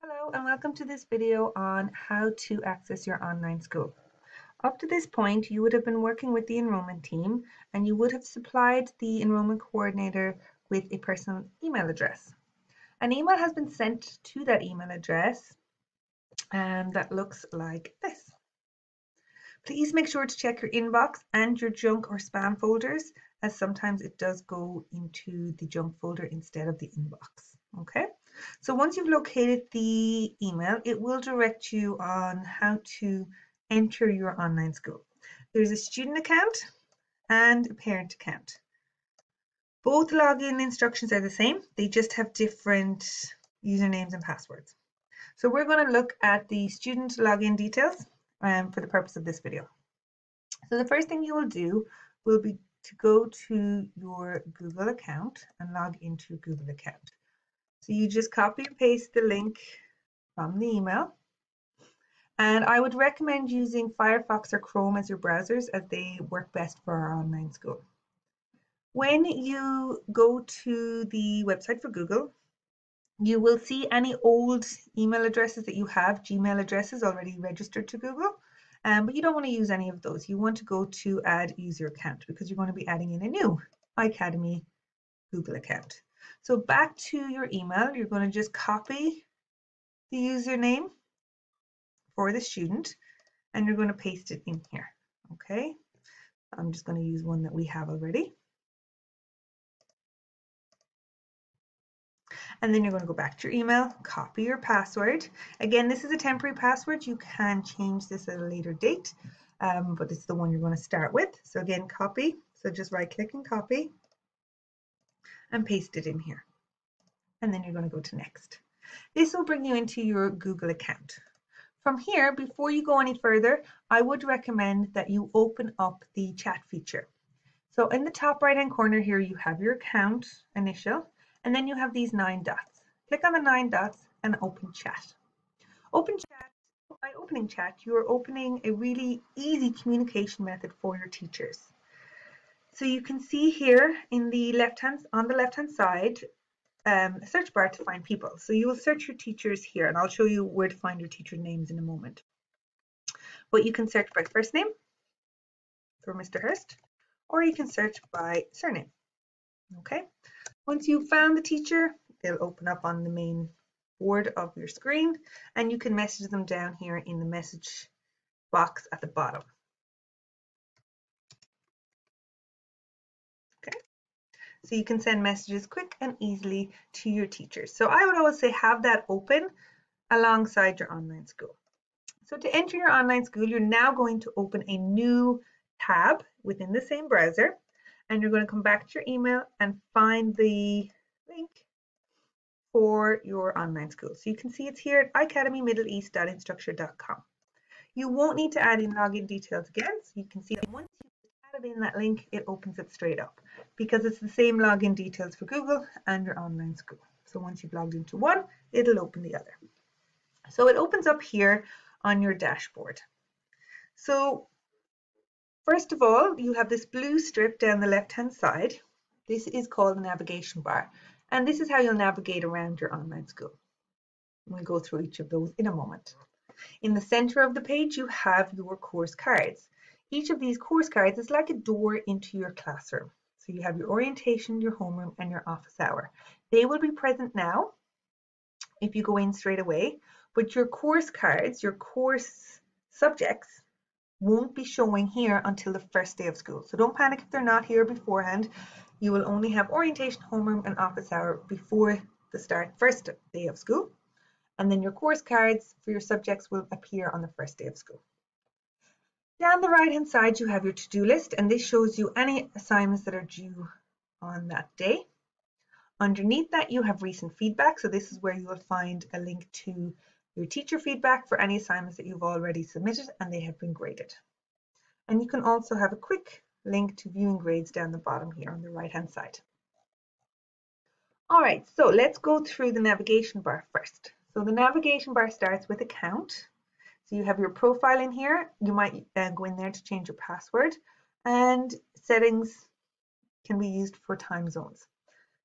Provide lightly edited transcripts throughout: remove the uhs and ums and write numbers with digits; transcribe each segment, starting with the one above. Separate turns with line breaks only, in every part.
Hello and welcome to this video on how to access your online school. Up to this point, you would have been working with the enrollment team and you would have supplied the enrollment coordinator with a personal email address. An email has been sent to that email address and that looks like this. Please make sure to check your inbox and your junk or spam folders, as sometimes it does go into the junk folder instead of the inbox. Okay, so once you've located the email, it will direct you on how to enter your online school. There's a student account and a parent account. Both login instructions are the same, they just have different usernames and passwords. So we're going to look at the student login details for the purpose of this video. So the first thing you will do will be to go to your Google account and log into your Google account. So you just copy and paste the link from the email. And I would recommend using Firefox or Chrome as your browsers, as they work best for our online school. When you go to the website for Google, you will see any old email addresses that you have, Gmail addresses already registered to Google, but you don't want to use any of those. You want to go to add user account because you're going to be adding in a new iAcademy Google account. So back to your email, you're going to just copy the username for the student and you're going to paste it in here. Okay, I'm just going to use one that we have already. And then you're going to go back to your email, copy your password. Again, this is a temporary password. You can change this at a later date, but it's the one you're going to start with. So again, copy. So just right click and copy and paste it in here. And then you're going to go to next. This will bring you into your Google account. From here, before you go any further, I would recommend that you open up the chat feature. So in the top right hand corner here, you have your account initial, and then you have these 9 dots. Click on the 9 dots and open chat. Open chat, by opening chat, you are opening a really easy communication method for your teachers. So you can see here in the on the left hand side, a search bar to find people. So you will search your teachers here, and I'll show you where to find your teacher names in a moment. But you can search by first name for Mr. Hurst, or you can search by surname. Okay, once you've found the teacher, they'll open up on the main board of your screen, and you can message them down here in the message box at the bottom. Okay, so you can send messages quick and easily to your teachers. So I would always say have that open alongside your online school. So to enter your online school, you're now going to open a new tab within the same browser, and you're going to come back to your email and find the link for your online school. So you can see it's here at iacademymiddleeast.instructure.com. You won't need to add in login details again. So you can see that once you've added in that link, it opens it straight up because it's the same login details for Google and your online school. So once you've logged into one, it'll open the other. So it opens up here on your dashboard. So first of all, you have this blue strip down the left-hand side. This is called the navigation bar, and this is how you'll navigate around your online school. We'll go through each of those in a moment. In the center of the page, you have your course cards. Each of these course cards is like a door into your classroom. So you have your orientation, your homeroom, and your office hour. They will be present now if you go in straight away, but your course cards, your course subjects, won't be showing here until the first day of school. So don't panic if they're not here beforehand. You will only have orientation, homeroom, and office hour before the first day of school. And then your course cards for your subjects will appear on the first day of school. Down the right hand side, you have your to-do list, and this shows you any assignments that are due on that day. Underneath that, you have recent feedback. So this is where you will find a link to your teacher feedback for any assignments that you've already submitted and they have been graded. And you can also have a quick link to viewing grades down the bottom here on the right hand side. All right, so let's go through the navigation bar first. So the navigation bar starts with account. So you have your profile in here. You might go in there to change your password, and settings can be used for time zones.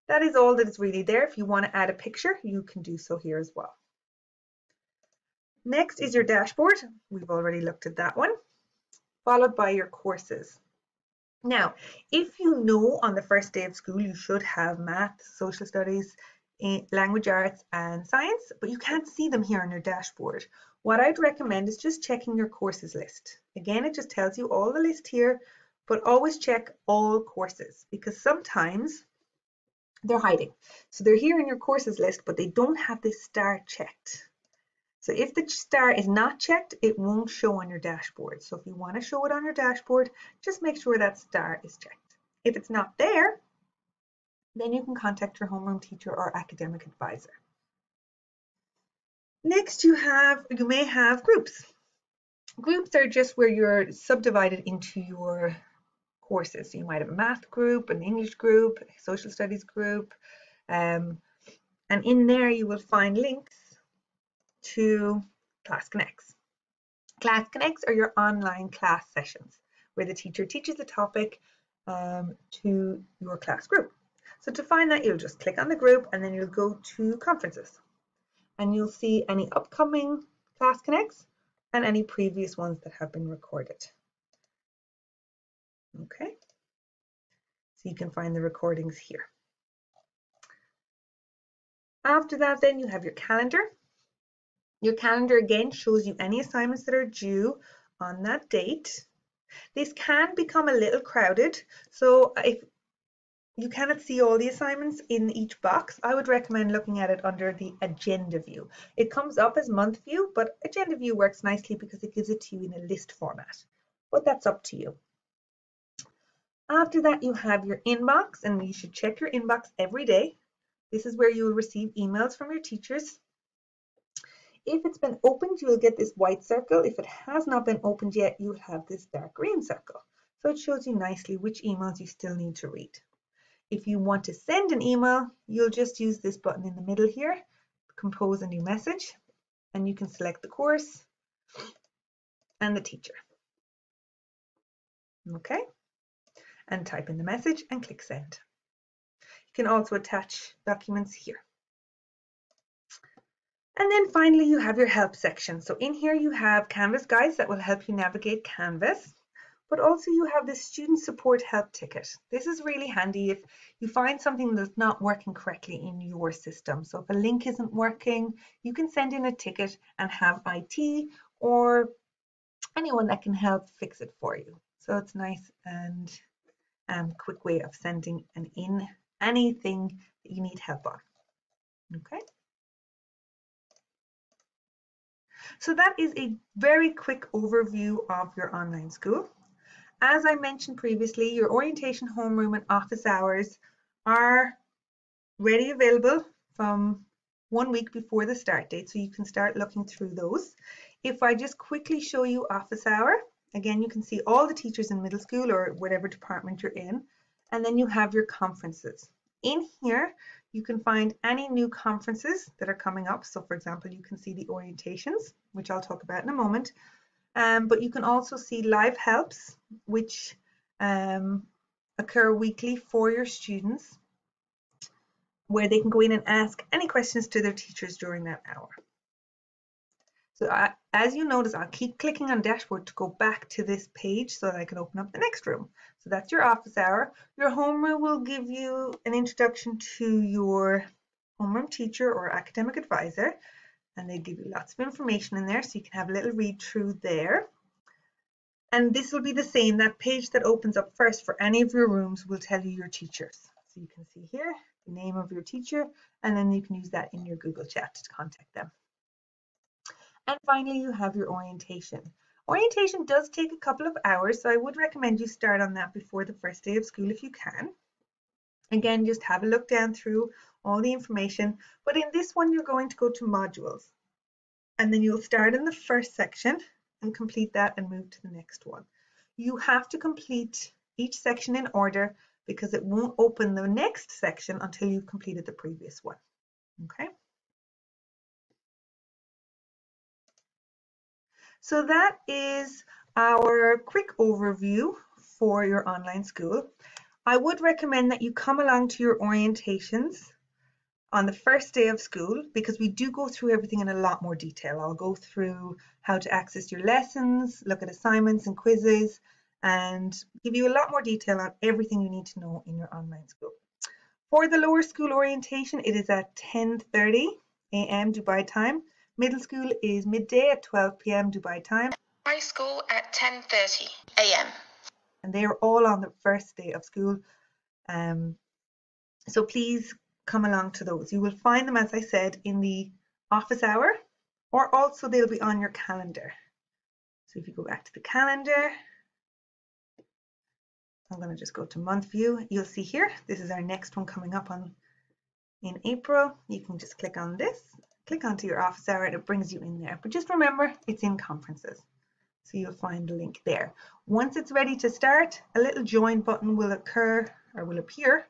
That is all that is really there. If you want to add a picture, you can do so here as well. Next is your dashboard. We've already looked at that one, followed by your courses. Now, if you know on the first day of school you should have math, social studies, language arts, and science, but you can't see them here on your dashboard, what I'd recommend is just checking your courses list. Again, it just tells you all the list here, but always check all courses because sometimes they're hiding. So they're here in your courses list, but they don't have this star checked. So if the star is not checked, it won't show on your dashboard. So if you want to show it on your dashboard, just make sure that star is checked. If it's not there, then you can contact your homeroom teacher or academic advisor. Next, you may have groups. Groups are just where you're subdivided into your courses. So you might have a math group, an English group, a social studies group, and in there you will find links to Class Connects. Class Connects are your online class sessions where the teacher teaches the topic to your class group. So to find that, you'll just click on the group and then you'll go to conferences and you'll see any upcoming Class Connects and any previous ones that have been recorded. Okay, so you can find the recordings here. After that, then you have your calendar. Your calendar again shows you any assignments that are due on that date. This can become a little crowded, so if you cannot see all the assignments in each box, I would recommend looking at it under the agenda view. It comes up as month view, but agenda view works nicely because it gives it to you in a list format, but that's up to you. After that, you have your inbox, and you should check your inbox every day. This is where you will receive emails from your teachers. If it's been opened, you will get this white circle. If it has not been opened yet, you will have this dark green circle. So it shows you nicely which emails you still need to read. If you want to send an email, you'll just use this button in the middle here, compose a new message, and you can select the course and the teacher. Okay, and type in the message and click send. You can also attach documents here. And then finally, you have your help section. So in here you have Canvas guides that will help you navigate Canvas, but also you have the student support help ticket. This is really handy if you find something that's not working correctly in your system. So if a link isn't working, you can send in a ticket and have IT or anyone that can help fix it for you. So it's nice and quick way of sending in anything that you need help on. Okay. So that is a very quick overview of your online school. As I mentioned previously, your orientation homeroom and office hours are ready available from 1 week before the start date, so you can start looking through those. If I just quickly show you office hour, again, you can see all the teachers in middle school or whatever department you're in, and then you have your conferences. In here, you can find any new conferences that are coming up. So for example, you can see the orientations, which I'll talk about in a moment. But you can also see live helps, which occur weekly for your students, where they can go in and ask any questions to their teachers during that hour. So as you notice, I'll keep clicking on dashboard to go back to this page so that I can open up the next room. So that's your office hour. Your homeroom will give you an introduction to your homeroom teacher or academic advisor, and they give you lots of information in there so you can have a little read through there. And this will be the same. That page that opens up first for any of your rooms will tell you your teachers. So you can see here the name of your teacher, and then you can use that in your Google Chat to contact them. And finally, you have your orientation. Orientation does take a couple of hours, so I would recommend you start on that before the first day of school if you can. Again, just have a look down through all the information. But in this one, you're going to go to modules. And then you'll start in the first section and complete that and move to the next one. You have to complete each section in order because it won't open the next section until you've completed the previous one. Okay. So that is our quick overview for your online school. I would recommend that you come along to your orientations on the first day of school, because we do go through everything in a lot more detail. I'll go through how to access your lessons, look at assignments and quizzes, and give you a lot more detail on everything you need to know in your online school. For the lower school orientation, it is at 10:30 a.m. Dubai time. Middle school is midday at 12 p.m. Dubai time.
High school at 10:30 a.m.
And they are all on the first day of school. So please come along to those. You will find them, as I said, in the office hour, or also they'll be on your calendar. So if you go back to the calendar, I'm going to just go to month view. You'll see here, this is our next one coming up in April. You can just click on this, click onto your office hour, and it brings you in there. But just remember, it's in conferences. So you'll find the link there. Once it's ready to start, a little join button will appear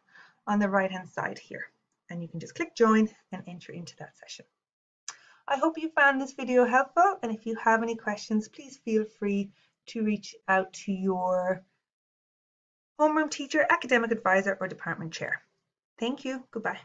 on the right hand side here. And you can just click join and enter into that session. I hope you found this video helpful, and if you have any questions, please feel free to reach out to your homeroom teacher, academic advisor, or department chair. Thank you. Goodbye.